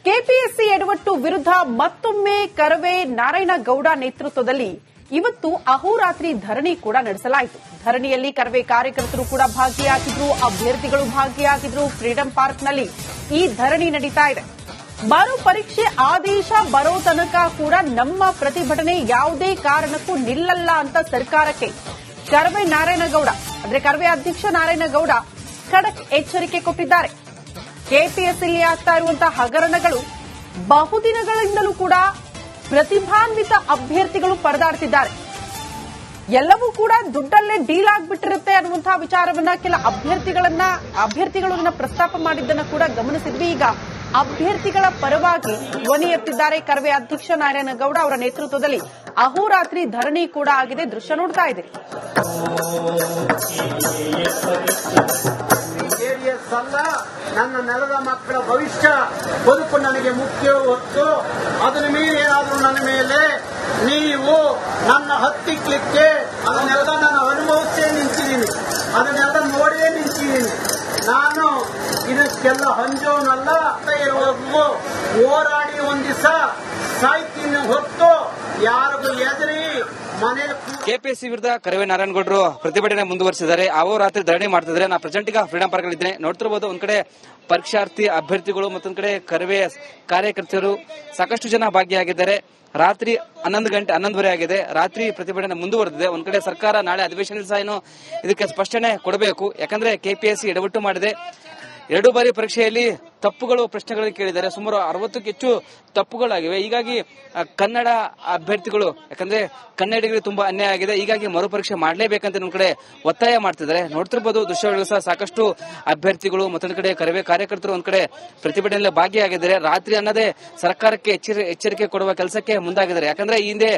KPSC ಎಡವಟ್ಟು ವಿರುದ್ಧ ಮತ್ತೊಮ್ಮೆ ಕರವೇ ನಾರಾಯಣಗೌಡ ನೇತೃತ್ವದಲ್ಲಿ ಇವತ್ತು ಅಹೋರಾತ್ರಿ ಧರಣಿ ಕೂಡ ನಡೆಸಲಾಯಿತು. ಧರಣಿಯಲ್ಲಿ ಕರವೇ ಕಾರ್ಯಕರ್ತರು ಕೂಡ ಭಾಗಿಯಾಗಿದ್ರು, ಅಭ್ಯರ್ಥಿಗಳು ಭಾಗಿಯಾಗಿದ್ರು. ಫ್ರೀಡಂ ಪಾರ್ಕ್ನಲ್ಲಿ ಈ ಧರಣಿ ನಡೀತಾ ಇದೆ. ಮರು ಪರೀಕ್ಷೆ ಆದೇಶ ಬರೋ ತನಕ ಕೂಡ ನಮ್ಮ ಪ್ರತಿಭಟನೆ ಯಾವುದೇ ಕಾರಣಕ್ಕೂ ನಿಲ್ಲಲ್ಲ ಅಂತ ಸರ್ಕಾರಕ್ಕೆ ಕರವೇ ನಾರಾಯಣಗೌಡ ಅಂದ್ರೆ ಕರವೇ ಅಧ್ಯಕ್ಷ ನಾರಾಯಣಗೌಡ ಖಡಕ್ ಎಚ್ಚರಿಕೆ ಕೊಟ್ಟಿದ್ದಾರೆ. ಕೆಪಿಎಸ್ಸಿಯಲ್ಲಿ ಆಗ್ತಾ ಇರುವಂತಹ ಹಗರಣಗಳು ಬಹುದಿನಗಳಿಂದಲೂ ಕೂಡ ಪ್ರತಿಭಾನ್ವಿತ ಅಭ್ಯರ್ಥಿಗಳು ಪರದಾಡ್ತಿದ್ದಾರೆ. ಎಲ್ಲವೂ ಕೂಡ ದುಡ್ಡಲ್ಲೇ ಡೀಲ್ ಆಗ್ಬಿಟ್ಟಿರುತ್ತೆ ಅನ್ನುವಂತಹ ವಿಚಾರವನ್ನ ಕೆಲ ಅಭ್ಯರ್ಥಿಗಳನ್ನ ಪ್ರಸ್ತಾಪ ಮಾಡಿದ್ದನ್ನ ಕೂಡ ಗಮನಿಸಿದ್ವಿ. ಈಗ ಅಭ್ಯರ್ಥಿಗಳ ಪರವಾಗಿ ಧ್ವನಿ ಎತ್ತಿದ್ದಾರೆ ಕರವೇ ಅಧ್ಯಕ್ಷ ನಾರಾಯಣಗೌಡ. ಅವರ ನೇತೃತ್ವದಲ್ಲಿ ಅಹೋರಾತ್ರಿ ಧರಣಿ ಕೂಡ ಆಗಿದೆ. ದೃಶ್ಯ ನೋಡ್ತಾ ಇದ್ದೀರಿ. ಅಲ್ಲ, ನನ್ನ ನೆಲದ ಮಕ್ಕಳ ಭವಿಷ್ಯ ಬದುಕು ನನಗೆ ಮುಖ್ಯ ಹೊತ್ತು ಅದರ ಮೇಲೆ ಏನಾದರೂ ನನ್ನ ಮೇಲೆ ನೀವು ನನ್ನ ಹತ್ತಿಕ್ಲಿಕ್ಕೆ ಅದನ್ನೆಲ್ಲ ನಾನು ಅನುಭವಿಸೇ ನಿಂತಿದ್ದೀನಿ, ಅದನ್ನೆಲ್ಲ ನೋಡೇ ನಿಂತಿದ್ದೀನಿ. ನಾನು ಇದಕ್ಕೆಲ್ಲ ಹಂಜೋನಲ್ಲ. ಇರುವವರೆಗೂ ಹೋರಾಡಿ ಒಂದ್ ದಿವಸ ಸಾಯ್ತೀನಿ ಹೊತ್ತು ಯಾರಿಗೂ ಎದುರಿ ಮನೇಲಿ. ಕೆಪಿಎಸ್ಸಿ ವಿರುದ್ಧ ಕರವೇ ನಾರಾಯಣಗೌಡರು ಪ್ರತಿಭಟನೆ ಮುಂದುವರಿಸಿದ್ದಾರೆ. ರಾತ್ರಿ ಧರಣಿ ಮಾಡ್ತಿದ್ದಾರೆ. ನಾ ಪ್ರೆಸೆಂಟ್ ಈಗ ಫ್ರೀಡಂ ಪಾರ್ಕ್ ಅಲ್ಲಿ ಇದ್ದೇನೆ. ನೋಡ್ತಿರಬಹುದು, ಒಂದ್ ಕಡೆ ಪರೀಕ್ಷಾರ್ಥಿ ಅಭ್ಯರ್ಥಿಗಳು ಮತ್ತೊಂದ್ ಕಡೆ ಕರವೇ ಕಾರ್ಯಕರ್ತರು ಸಾಕಷ್ಟು ಜನ ಭಾಗಿಯಾಗಿದ್ದಾರೆ. ರಾತ್ರಿ 11:30 ಆಗಿದೆ. ರಾತ್ರಿ ಪ್ರತಿಭಟನೆ ಮುಂದುವರೆದಿದೆ. ಒಂದ್ ಕಡೆ ಸರ್ಕಾರ ನಾಳೆ ಅಧಿವೇಶನ ಸಹ ಇದಕ್ಕೆ ಸ್ಪಷ್ಟನೆ ಕೊಡಬೇಕು. ಯಾಕಂದ್ರೆ ಕೆಪಿಎಸ್ಸಿ ಎಡವಟ್ಟು ಮಾಡಿದೆ. 2 ಬಾರಿ ಪರೀಕ್ಷೆಯಲ್ಲಿ ತಪ್ಪುಗಳು ಪ್ರಶ್ನೆಗಳನ್ನು ಕೇಳಿದ್ದಾರೆ. ಸುಮಾರು 60ಕ್ಕೂ ಹೆಚ್ಚು ತಪ್ಪುಗಳಾಗಿವೆ. ಹೀಗಾಗಿ ಕನ್ನಡ ಅಭ್ಯರ್ಥಿಗಳು, ಯಾಕಂದ್ರೆ ಕನ್ನಡಿಗರಿಗೆ ತುಂಬಾ ಅನ್ಯಾಯ ಆಗಿದೆ. ಹೀಗಾಗಿ ಮರುಪರೀಕ್ಷೆ ಮಾಡಲೇಬೇಕಂತ ಒಂದ್ ಕಡೆ ಒತ್ತಾಯ ಮಾಡ್ತಿದ್ದಾರೆ. ನೋಡ್ತಿರ್ಬೋದು ದೃಶ್ಯಗಳು ಸಹ ಸಾಕಷ್ಟು ಅಭ್ಯರ್ಥಿಗಳು ಮತ್ತೊಂದು ಕಡೆ ಕರವೇ ಕಾರ್ಯಕರ್ತರು ಒಂದ್ ಕಡೆ ಪ್ರತಿಭಟನೆಯಲ್ಲಿ ಭಾಗಿಯಾಗಿದ್ದಾರೆ. ರಾತ್ರಿ ಅನ್ನದೇ ಸರ್ಕಾರಕ್ಕೆ ಎಚ್ಚರಿಕೆ ಕೊಡುವ ಕೆಲಸಕ್ಕೆ ಮುಂದಾಗಿದ್ದಾರೆ. ಯಾಕಂದ್ರೆ ಈ ಹಿಂದೆ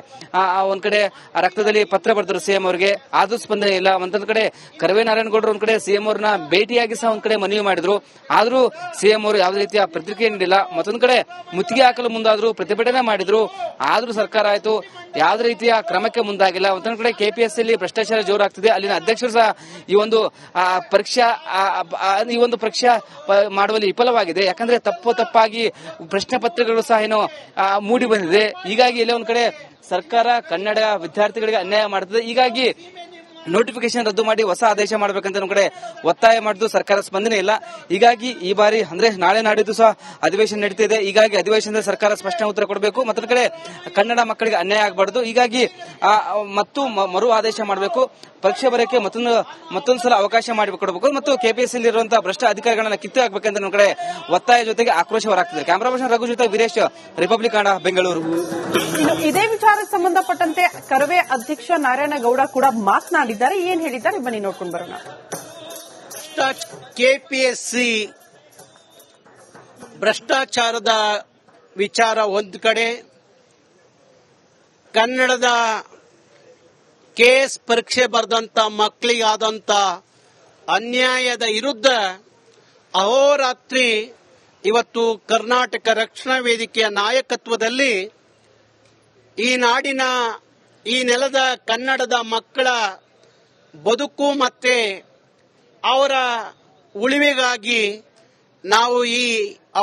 ಒಂದ್ ಕಡೆ ರಕ್ತದಲ್ಲಿ ಪತ್ರ ಬರೆದರು ಸಿಎಂ ಅವರಿಗೆ, ಆದ್ರೂ ಸ್ಪಂದನೆ ಇಲ್ಲ. ಒಂದೊಂದ್ ಕಡೆ ಕರವೇ ನಾರಾಯಣಗೌಡರು ಒಂದ್ ಕಡೆ ಸಿಎಂ ಅವ್ರನ್ನ ಭೇಟಿಯಾಗಿ ಸಹ ಒಂದ್ ಕಡೆ ಮನವಿ ಮಾಡಿದ್ರು, ಆದ್ರೂ ಸಿಎಂ ಅವರು ಯಾವುದೇ ರೀತಿಯ ಪ್ರತಿಕ್ರಿಯೆ ನೀಡಿಲ್ಲ. ಮತ್ತೊಂದು ಕಡೆ ಮುತ್ತಿಗೆ ಹಾಕಲು ಮುಂದಾದ್ರು, ಪ್ರತಿಭಟನೆ ಮಾಡಿದ್ರು, ಆದ್ರೂ ಸರ್ಕಾರ ಆಯ್ತು ಯಾವುದೇ ರೀತಿಯ ಕ್ರಮಕ್ಕೆ ಮುಂದಾಗಿಲ್ಲ. ಒಂದೊಂದು ಕಡೆ ಕೆಪಿಎಸ್ಸಿಯಲ್ಲಿ ಭ್ರಷ್ಟಾಚಾರ ಜೋರಾಗ್ತಿದೆ. ಅಲ್ಲಿನ ಅಧ್ಯಕ್ಷರು ಸಹ ಈ ಒಂದು ಪರೀಕ್ಷಾ ಮಾಡುವಲ್ಲಿ ವಿಫಲವಾಗಿದೆ. ಯಾಕಂದ್ರೆ ತಪ್ಪಾಗಿ ಪ್ರಶ್ನೆ ಪತ್ರಗಳು ಸಹ ಮೂಡಿ ಬಂದಿದೆ. ಹೀಗಾಗಿ ಇಲ್ಲಿ ಒಂದ್ ಕಡೆ ಸರ್ಕಾರ ಕನ್ನಡ ವಿದ್ಯಾರ್ಥಿಗಳಿಗೆ ಅನ್ಯಾಯ ಮಾಡುತ್ತದೆ. ಹೀಗಾಗಿ ನೋಟಿಫಿಕೇಶನ್ ರದ್ದು ಮಾಡಿ ಹೊಸ ಆದೇಶ ಮಾಡಬೇಕಂತ ನಮ್ಮ ಕಡೆ ಒತ್ತಾಯ ಮಾಡಿದ್ದು ಸರ್ಕಾರ ಸ್ಪಂದನೆ ಇಲ್ಲ. ಹೀಗಾಗಿ ಈ ಬಾರಿ ಅಂದ್ರೆ ನಾಳೆ ನಾಡಿದ್ದು ಸಹ ಅಧಿವೇಶನ ನಡೀತಿದೆ. ಹೀಗಾಗಿ ಅಧಿವೇಶನದಲ್ಲಿ ಸರ್ಕಾರ ಸ್ಪಷ್ಟ ಉತ್ತರ ಕೊಡಬೇಕು. ಮತ್ತೊಂದು ಕಡೆ ಕನ್ನಡ ಮಕ್ಕಳಿಗೆ ಅನ್ಯಾಯ ಆಗಬಾರದು. ಹೀಗಾಗಿ ಮರು ಆದೇಶ ಮಾಡಬೇಕು. ಪರೀಕ್ಷೆ ಬರೋಕೆ ಮತ್ತೊಂದು ಸಲ ಅವಕಾಶ ಮಾಡಿಕೊಡಬೇಕು ಮತ್ತು ಕೆಪಿಎಸ್ಸಿ ಇರುವಂತಹ ಭ್ರಷ್ಟ ಅಧಿಕಾರಿಗಳನ್ನ ಕಿತ್ತು ಹಾಕಬೇಕಂತ ನಮ್ಮ ಕಡೆ ಒತ್ತಾಯ ಜೊತೆಗೆ ಆಕ್ರೋಶ ಹೊರಹಾಕ್ತಿದೆ. ಕ್ಯಾಮರಾ ಪರ್ಸನ್ ರಘು ಜೊತೆ ವೀರೇಶ್, ರಿಪಬ್ಲಿಕ್ ಕನ್ನಡ, ಬೆಂಗಳೂರು. ಇದೇ ವಿಚಾರಕ್ಕೆ ಸಂಬಂಧಪಟ್ಟಂತೆ ಕರವೇ ಅಧ್ಯಕ್ಷ ನಾರಾಯಣಗೌಡ ಕೂಡ ಮಾತನಾಡಿದ್ದಾರೆ. ಏನ್ ಹೇಳಿದ್ದಾರೆ ಬನ್ನಿ ನೋಡ್ಕೊಂಡು ಬರೋಣ. ಕೆಪಿಎಸ್ಸಿ ಭ್ರಷ್ಟಾಚಾರದ ವಿಚಾರ ಒಂದು ಕಡೆ, ಕನ್ನಡದ ಕೆಎಸ್ ಪರೀಕ್ಷೆ ಬರೆದಂತ ಮಕ್ಕಳಿಗಾದಂತ ಅನ್ಯಾಯದ ವಿರುದ್ಧ ಅಹೋರಾತ್ರಿ ಇವತ್ತು ಕರ್ನಾಟಕ ರಕ್ಷಣಾ ವೇದಿಕೆಯ ನಾಯಕತ್ವದಲ್ಲಿ ಈ ನಾಡಿನ ಈ ನೆಲದ ಕನ್ನಡದ ಮಕ್ಕಳ ಬದುಕು ಮತ್ತೆ ಅವರ ಉಳಿವಿಗಾಗಿ ನಾವು ಈ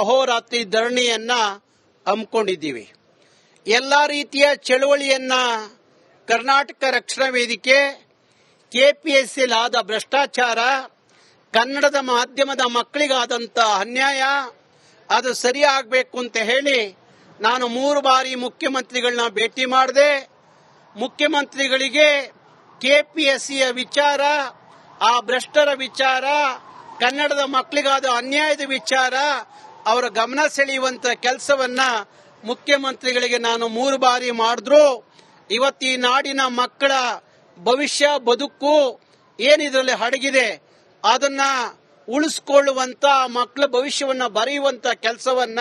ಅಹೋರಾತ್ರಿ ಧರಣಿಯನ್ನ ಹಮ್ಮಿಕೊಂಡಿದ್ದೀವಿ. ಎಲ್ಲಾ ರೀತಿಯ ಚಳವಳಿಯನ್ನ ಕರ್ನಾಟಕ ರಕ್ಷಣಾ ವೇದಿಕೆ, ಕೆಪಿಎಸ್ಸಿಯಲ್ಲಿ ಆದ ಭ್ರಷ್ಟಾಚಾರ, ಕನ್ನಡದ ಮಾಧ್ಯಮದ ಮಕ್ಕಳಿಗಾದಂತ ಅನ್ಯಾಯ ಅದು ಸರಿಯಾಗಬೇಕು ಅಂತ ಹೇಳಿ ನಾನು 3 ಬಾರಿ ಮುಖ್ಯಮಂತ್ರಿಗಳನ್ನ ಭೇಟಿ ಮಾಡಿದೆ. ಮುಖ್ಯಮಂತ್ರಿಗಳಿಗೆ ಕೆಪಿಎಸ್ಸಿಯ ವಿಚಾರ, ಆ ಭ್ರಷ್ಟರ ವಿಚಾರ, ಕನ್ನಡದ ಮಕ್ಕಳಿಗಾದ ಅನ್ಯಾಯದ ವಿಚಾರ ಅವರ ಗಮನ ಸೆಳೆಯುವಂತ ಕೆಲಸವನ್ನ ಮುಖ್ಯಮಂತ್ರಿಗಳಿಗೆ ನಾನು 3 ಬಾರಿ ಮಾಡಿದ್ರು. ಇವತ್ತು ಈ ನಾಡಿನ ಮಕ್ಕಳ ಭವಿಷ್ಯ ಬದುಕು ಏನಿದ್ರಲ್ಲಿ ಅಡಗಿದೆ ಅದನ್ನ ಉಳಿಸಿಕೊಳ್ಳುವಂತ, ಮಕ್ಕಳ ಭವಿಷ್ಯವನ್ನ ಬರೆಯುವಂತ ಕೆಲಸವನ್ನ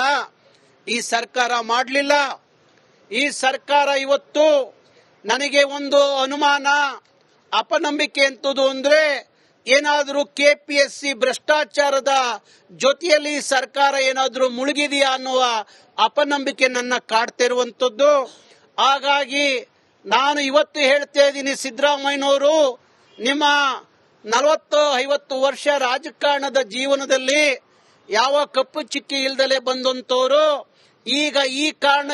ಈ ಸರ್ಕಾರ ಮಾಡಲಿಲ್ಲ. ಈ ಸರ್ಕಾರ ಇವತ್ತು ನನಗೆ ಒಂದು ಅನುಮಾನ, ಅಪನಂಬಿಕೆ ಎಂತದ್ದು ಅಂದ್ರೆ ಏನಾದರೂ ಕೆಪಿಎಸ್ಸಿ ಭ್ರಷ್ಟಾಚಾರದ ಜೊತೆಯಲ್ಲಿ ಸರ್ಕಾರ ಏನಾದರೂ ಮುಳುಗಿದೆಯಾ ಅನ್ನುವ ಅಪನಂಬಿಕೆ ನನ್ನ ಕಾಡ್ತಿರುವಂತದ್ದು. ಹಾಗಾಗಿ ನಾನು ಇವತ್ತು ಹೇಳ್ತಾ ಇದ್ದೀನಿ, ಸಿದ್ದರಾಮಯ್ಯನವರು ನಿಮ್ಮ 40-50 ವರ್ಷ ರಾಜಕಾರಣದ ಜೀವನದಲ್ಲಿ ಯಾವ ಕಪ್ಪು ಚಿಕ್ಕಿ ಇಲ್ದಲೆ ಬಂದಂತವರು ಈಗ ಈ ಕಾರಣ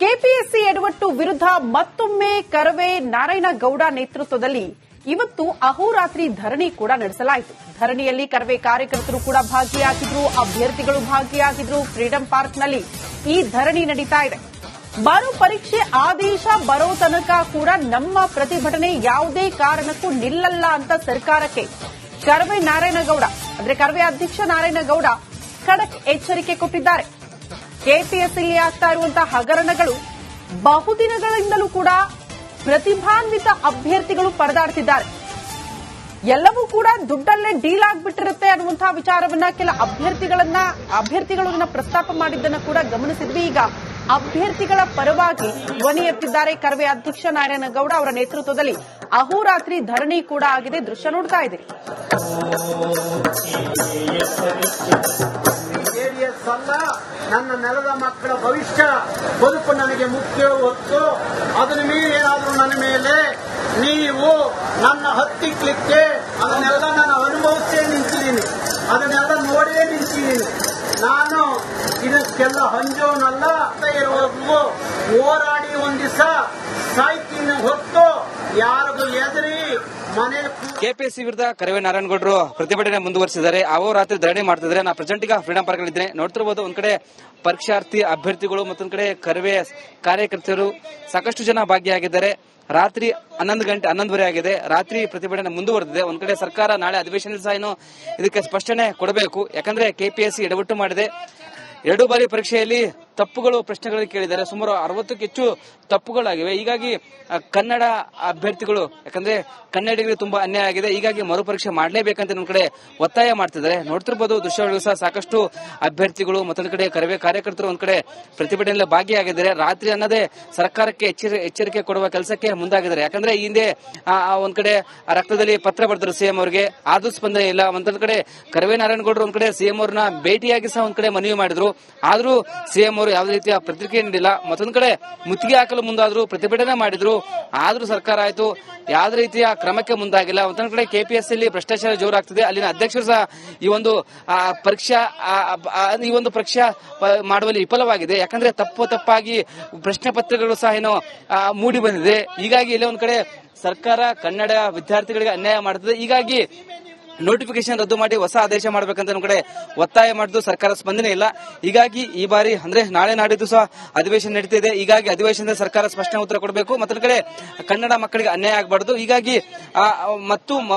ಕೆಪಿಎಸ್ಸಿ ಎಡವಟ್ಟು ವಿರುದ್ಧ ಮತ್ತೊಮ್ಮೆ ಕರವೇ ನಾರಾಯಣಗೌಡ ನೇತೃತ್ವದಲ್ಲಿ ಇವತ್ತು ಅಹೋರಾತ್ರಿ ಧರಣಿ ಕೂಡ ನಡೆಸಲಾಯಿತು. ಧರಣಿಯಲ್ಲಿ ಕರವೇ ಕಾರ್ಯಕರ್ತರು ಕೂಡ ಭಾಗಿಯಾಗಿದ್ರು, ಅಭ್ಯರ್ಥಿಗಳು ಭಾಗಿಯಾಗಿದ್ರು. ಫ್ರೀಡಂ ಪಾರ್ಕ್ನಲ್ಲಿ ಈ ಧರಣಿ ನಡೀತಾ ಇದೆ. ಮರು ಪರೀಕ್ಷೆ ಆದೇಶ ಬರೋ ತನಕ ಕೂಡ ನಮ್ಮ ಪ್ರತಿಭಟನೆ ಯಾವುದೇ ಕಾರಣಕ್ಕೂ ನಿಲ್ಲಲ್ಲ ಅಂತ ಸರ್ಕಾರಕ್ಕೆ ಕರವೇ ನಾರಾಯಣಗೌಡ ಅಂದ್ರೆ ಕರವೇ ಅಧ್ಯಕ್ಷ ನಾರಾಯಣಗೌಡ ಖಡಕ್ ಎಚ್ಚರಿಕೆ ಕೊಟ್ಟಿದ್ದಾರೆ. ಕೆಪಿಎಸ್ಸಿಯಲ್ಲಿ ಆಗ್ತಾ ಇರುವಂತಹ ಹಗರಣಗಳು ಬಹುದಿನಗಳಿಂದಲೂ ಕೂಡ ಪ್ರತಿಭಾನ್ವಿತ ಅಭ್ಯರ್ಥಿಗಳು ಪರದಾಡ್ತಿದ್ದಾರೆ. ಎಲ್ಲವೂ ಕೂಡ ದುಡ್ಡಲ್ಲೇ ಡೀಲ್ ಆಗ್ಬಿಟ್ಟಿರುತ್ತೆ ಅನ್ನುವಂತಹ ವಿಚಾರವನ್ನ ಕೆಲ ಅಭ್ಯರ್ಥಿಗಳನ್ನ ಪ್ರಸ್ತಾಪ ಮಾಡಿದ್ದನ್ನ ಕೂಡ ಗಮನಿಸಿದ್ವಿ. ಈಗ ಅಭ್ಯರ್ಥಿಗಳ ಪರವಾಗಿ ಧ್ವನಿ ಎತ್ತಿದ್ದಾರೆ ಕರವೇ ಅಧ್ಯಕ್ಷ ನಾರಾಯಣಗೌಡ. ಅವರ ನೇತೃತ್ವದಲ್ಲಿ ಅಹೋರಾತ್ರಿ ಧರಣಿ ಕೂಡ ಆಗಿದೆ. ದೃಶ್ಯ ನೋಡ್ತಾ ಇದ್ದೀರಿ. ಜೆಡಿಎಸ್ ಅಲ್ಲ, ನನ್ನ ನೆಲದ ಮಕ್ಕಳ ಭವಿಷ್ಯ ಬದುಕು ನನಗೆ ಮುಖ್ಯ ಹೊತ್ತು ಅದನ್ನ ಮೀರಿ ಏನಾದ್ರೂ ನನ್ನ ಮೇಲೆ ನೀವು ನನ್ನ ಹತ್ತಿಕ್ಲಿಕ್ಕೆ ಅದನ್ನೆಲ್ಲ ನಾನು ಅನುಭವಿಸೇ ನಿಂತಿದ್ದೀನಿ, ಅದನ್ನೆಲ್ಲ ನೋಡೇ ನಿಂತಿದ್ದೀನಿ. ನಾನು ಇದಕ್ಕೆಲ್ಲ ಹಂಜೋನಲ್ಲ. ಇರುವವರೆಗೂ ಹೋರಾಡಿ ಒಂದ್ ದಿವಸ ಸಾಯ್ತೀನಿ ಹೊತ್ತು ಯಾರಿಗೂ ಎದುರಿ ಮನೆ. ಕೆಪಿಎಸ್ಸಿ ವಿರುದ್ಧ ಕರವೇ ನಾರಾಯಣಗೌಡರು ಪ್ರತಿಭಟನೆ ಮುಂದುವರಿಸಿದ್ದಾರೆ. ಅಹೋರಾತ್ರಿ ಧರಣಿ ಮಾಡ್ತಿದ್ದಾರೆ. ನಾ ಪ್ರೆಸೆಂಟ್ ಈಗ ಫ್ರೀಡಂ ಪಾರ್ಕ್ ಅಲ್ಲಿ ಇದ್ದೇನೆ. ನೋಡ್ತಿರಬಹುದು, ಒಂದ್ ಕಡೆ ಪರೀಕ್ಷಾರ್ಥಿ ಅಭ್ಯರ್ಥಿಗಳು ಮತ್ತೊಂದ್ ಕಡೆ ಕರವೇ ಕಾರ್ಯಕರ್ತರು ಸಾಕಷ್ಟು ಜನ ಭಾಗಿಯಾಗಿದ್ದಾರೆ. ರಾತ್ರಿ 11:30 ಆಗಿದೆ. ರಾತ್ರಿ ಪ್ರತಿಭಟನೆ ಮುಂದುವರೆದಿದೆ. ಒಂದ್ ಕಡೆ ಸರ್ಕಾರ ನಾಳೆ ಅಧಿವೇಶನದಲ್ಲಿ ಸಹ ಏನು ಇದಕ್ಕೆ ಸ್ಪಷ್ಟನೆ ಕೊಡಬೇಕು. ಯಾಕಂದ್ರೆ ಕೆಪಿಎಸ್ಸಿ ಎಡವಟ್ಟು ಮಾಡಿದೆ. 2 ಬಾರಿ ಪರೀಕ್ಷೆಯಲ್ಲಿ ತಪ್ಪುಗಳು ಪ್ರಶ್ನೆಗಳನ್ನು ಕೇಳಿದ್ದಾರೆ. ಸುಮಾರು 60ಕ್ಕೂ ಹೆಚ್ಚು ತಪ್ಪುಗಳಾಗಿವೆ. ಹೀಗಾಗಿ ಕನ್ನಡ ಅಭ್ಯರ್ಥಿಗಳು, ಯಾಕಂದ್ರೆ ಕನ್ನಡಿಗರಿಗೆ ತುಂಬಾ ಅನ್ಯಾಯ ಆಗಿದೆ, ಹೀಗಾಗಿ ಮರುಪರೀಕ್ಷೆ ಮಾಡಲೇಬೇಕಂತ ಒಂದ್ ಕಡೆ ಒತ್ತಾಯ ಮಾಡ್ತಿದ್ದಾರೆ. ನೋಡ್ತಿರ್ಬೋದು ದೃಶ್ಯಗಳು ಸಹ ಸಾಕಷ್ಟು ಅಭ್ಯರ್ಥಿಗಳು ಮತ್ತೊಂದು ಕಡೆ ಕರವೇ ಕಾರ್ಯಕರ್ತರು ಒಂದ್ ಕಡೆ ಪ್ರತಿಭಟನೆಯಲ್ಲಿ ಭಾಗಿಯಾಗಿದ್ದಾರೆ. ರಾತ್ರಿ ಅನ್ನದೇ ಸರ್ಕಾರಕ್ಕೆ ಎಚ್ಚರಿಕೆ ಕೊಡುವ ಕೆಲಸಕ್ಕೆ ಮುಂದಾಗಿದ್ದಾರೆ. ಯಾಕಂದ್ರೆ ಈ ಹಿಂದೆ ಒಂದ್ ಕಡೆ ರಕ್ತದಲ್ಲಿ ಪತ್ರ ಬರೆದರು ಸಿಎಂ ಅವರಿಗೆ, ಆದ್ರೂ ಸ್ಪಂದನೆ ಇಲ್ಲ. ಮತ್ತೊಂದ್ ಕಡೆ ಕರವೇ ನಾರಾಯಣಗೌಡರು ಒಂದ್ ಕಡೆ ಸಿಎಂ ಅವ್ರನ್ನ ಭೇಟಿಯಾಗಿ ಸಹ ಒಂದ್ ಕಡೆ ಮನವಿ ಮಾಡಿದ್ರು, ಆದ್ರೂ ಸಿಎಂ ಅವರು ಯಾವುದೇ ರೀತಿಯ ಪ್ರತಿಕ್ರಿಯೆ ನೀಡಿಲ್ಲ. ಮತ್ತೊಂದ್ ಕಡೆ ಮುತ್ತಿಗೆ ಹಾಕಲು ಮುಂದಾದ್ರು, ಪ್ರತಿಭಟನೆ ಮಾಡಿದ್ರು, ಆದ್ರೂ ಸರ್ಕಾರ ಆಯ್ತು ಯಾವುದೇ ರೀತಿಯ ಕ್ರಮಕ್ಕೆ ಮುಂದಾಗಿಲ್ಲ. ಮತ್ತೊಂದ್ ಕಡೆ ಕೆಪಿಎಸ್ಸಿಯಲ್ಲಿ ಭ್ರಷ್ಟಾಚಾರ ಜೋರಾಗ್ತಿದೆ. ಅಲ್ಲಿನ ಅಧ್ಯಕ್ಷರು ಸಹ ಈ ಒಂದು ಪರೀಕ್ಷಾ ಮಾಡುವಲ್ಲಿ ವಿಫಲವಾಗಿದೆ. ಯಾಕಂದ್ರೆ ತಪ್ಪಾಗಿ ಪ್ರಶ್ನೆ ಪತ್ರಗಳು ಸಹ ಏನೋ ಮೂಡಿ ಬಂದಿದೆ. ಹೀಗಾಗಿ ಇಲ್ಲೇ ಒಂದ್ ಕಡೆ ಸರ್ಕಾರ ಕನ್ನಡ ವಿದ್ಯಾರ್ಥಿಗಳಿಗೆ ಅನ್ಯಾಯ ಮಾಡುತ್ತದೆ. ಹೀಗಾಗಿ ನೋಟಿಫಿಕೇಶನ್ ರದ್ದು ಮಾಡಿ ಹೊಸ ಆದೇಶ ಮಾಡಬೇಕಂತ ನಮ್ಮ ಕಡೆ ಒತ್ತಾಯ ಮಾಡಿದ್ದು ಸರ್ಕಾರ ಸ್ಪಂದನೆ ಇಲ್ಲ. ಹೀಗಾಗಿ ಈ ಬಾರಿ ಅಂದ್ರೆ ನಾಳೆ ನಾಡಿದ್ದು ಸಹ ಅಧಿವೇಶನ ನಡೀತಿದೆ. ಹೀಗಾಗಿ ಅಧಿವೇಶನದ ಸರ್ಕಾರ ಸ್ಪಷ್ಟನೆ ಉತ್ತರ ಕೊಡಬೇಕು. ಮತ್ತೊಂದು ಕಡೆ ಕನ್ನಡ ಮಕ್ಕಳಿಗೆ ಅನ್ಯಾಯ ಆಗಬಾರದು. ಹೀಗಾಗಿ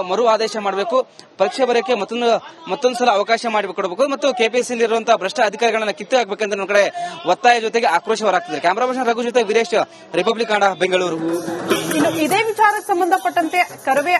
ಮರು ಆದೇಶ ಮಾಡಬೇಕು. ಪರೀಕ್ಷೆ ಬರೆಯಕ್ಕೆ ಮತ್ತೊಂದು ಸಲ ಅವಕಾಶ ಮಾಡಿಕೊಡಬೇಕು ಮತ್ತು ಕೆಪಿಎಸ್ಸಿ ಇರುವಂತಹ ಭ್ರಷ್ಟ ಅಧಿಕಾರಿಗಳನ್ನ ಕಿತ್ತು ಹಾಕಬೇಕಂತ ನಮ್ಮ ಕಡೆ ಒತ್ತಾಯ ಜೊತೆಗೆ ಆಕ್ರೋಶ ಹೊರಾಗ್ತಿದೆ. ಕ್ಯಾಮರಾ ಪರ್ಸನ್ ರಘು ಜೊತೆ ವೀರೇಶ್, ರಿಪಬ್ಲಿಕ್ ಕನ್ನಡ, ಬೆಂಗಳೂರು. ಇದೇ ವಿಚಾರಕ್ಕೆ ಸಂಬಂಧಪಟ್ಟಂತೆ ಕರವೇ